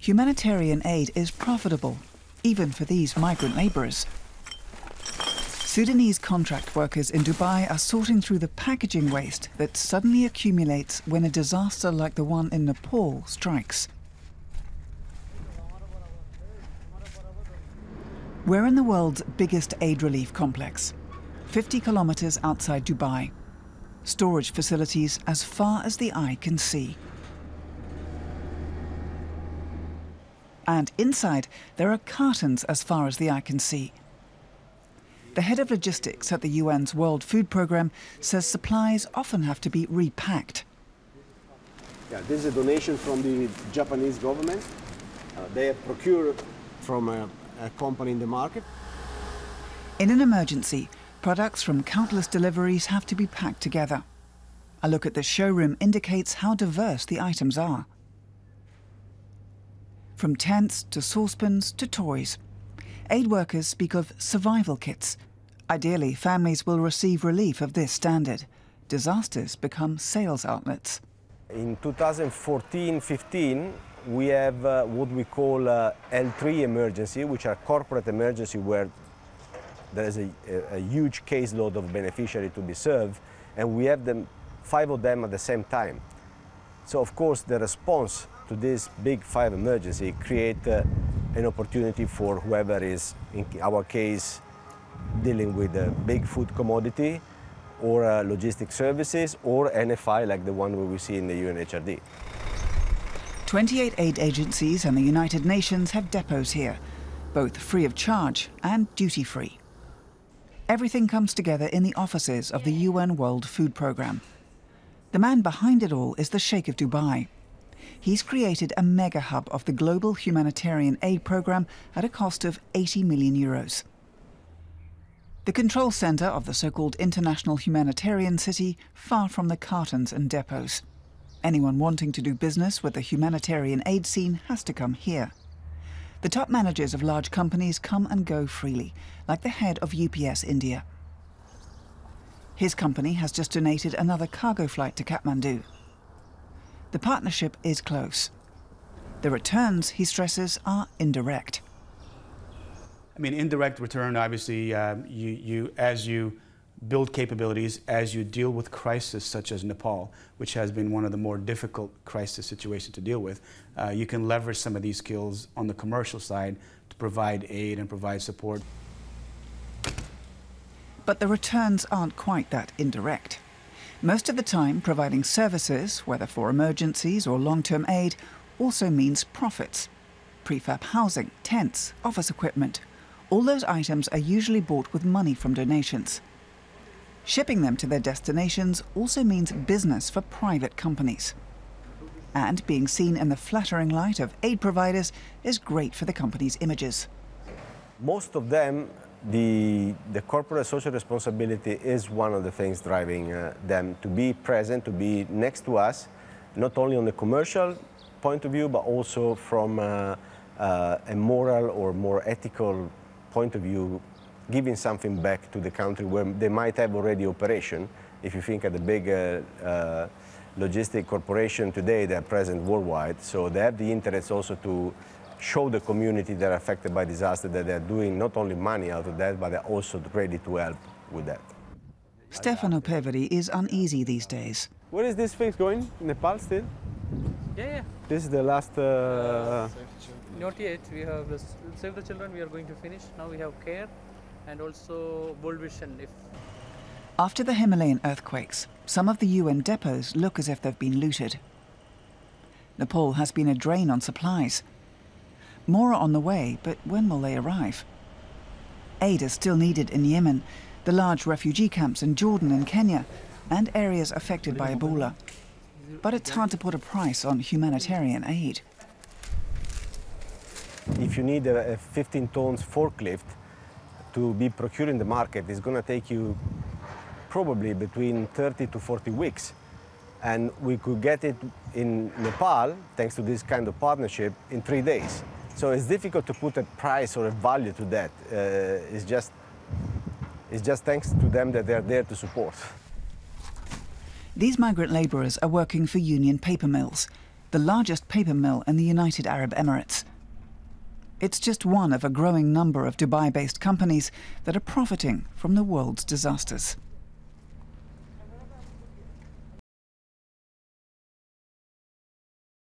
Humanitarian aid is profitable, even for these migrant labourers. Sudanese contract workers in Dubai are sorting through the packaging waste that suddenly accumulates when a disaster like the one in Nepal strikes. We're in the world's biggest aid relief complex, 50 kilometres outside Dubai. Storage facilities as far as the eye can see. And inside, there are cartons as far as the eye can see. The head of logistics at the UN's World Food Programme says supplies often have to be repacked. Yeah, this is a donation from the Japanese government. They have procured from a company in the market. In an emergency, products from countless deliveries have to be packed together. A look at the showroom indicates how diverse the items are. From tents to saucepans to toys. Aid workers speak of survival kits. Ideally, families will receive relief of this standard. Disasters become sales outlets. In 2014-15, we have what we call L3 emergency, which are corporate emergency where there is a huge caseload of beneficiaries to be served, and we have 5 of them at the same time. So, of course, the response to this big 5 emergency create an opportunity for whoever is, in our case, dealing with a big food commodity or logistic services or NFI like the one we see in the UNHRD. 28 aid agencies and the United Nations have depots here, both free of charge and duty-free. Everything comes together in the offices of the UN World Food Programme. The man behind it all is the Sheikh of Dubai. He's created a mega hub of the global humanitarian aid programme at a cost of 80 million euros. The control centre of the so-called International Humanitarian City, far from the cartons and depots. Anyone wanting to do business with the humanitarian aid scene has to come here. The top managers of large companies come and go freely, like the head of UPS India. His company has just donated another cargo flight to Kathmandu. The partnership is close. The returns, he stresses, are indirect. I mean, indirect return, obviously, as you build capabilities, as you deal with crises such as Nepal, which has been one of the more difficult crisis situations to deal with, you can leverage some of these skills on the commercial side to provide aid and provide support. But the returns aren't quite that indirect. Most of the time, providing services, whether for emergencies or long-term aid, also means profits. Prefab housing, tents, office equipment, all those items are usually bought with money from donations. Shipping them to their destinations also means business for private companies. And being seen in the flattering light of aid providers is great for the company's images. Most of them, the corporate social responsibility is one of the things driving them to be present, to be next to us, not only on the commercial point of view, but also from a moral or more ethical point of view, giving something back to the country where they might have already operation. If you think of the big logistic corporation today, they're present worldwide, so they have the interest also to show the community that are affected by disaster that they're doing not only money out of that, but they're also ready to help with that. Stefano Peveri is uneasy these days. Where is this thing going? Nepal still? Yeah. This is the last... Not yet. We have Save the Children, we are going to finish. Now we have care and also Bold Vision. After the Himalayan earthquakes, some of the UN depots look as if they've been looted. Nepal has been a drain on supplies. More are on the way, but when will they arrive? Aid is still needed in Yemen, the large refugee camps in Jordan and Kenya, and areas affected by Ebola. But it's hard to put a price on humanitarian aid. If you need a 15 tons forklift to be procured in the market, it's going to take you probably between 30 to 40 weeks. And we could get it in Nepal, thanks to this kind of partnership, in 3 days. So it's difficult to put a price or a value to that. It's just thanks to them that they're there to support. These migrant labourers are working for union paper mills. the largest paper mill in the United Arab Emirates. It's just one of a growing number of Dubai-based companies that are profiting from the world's disasters.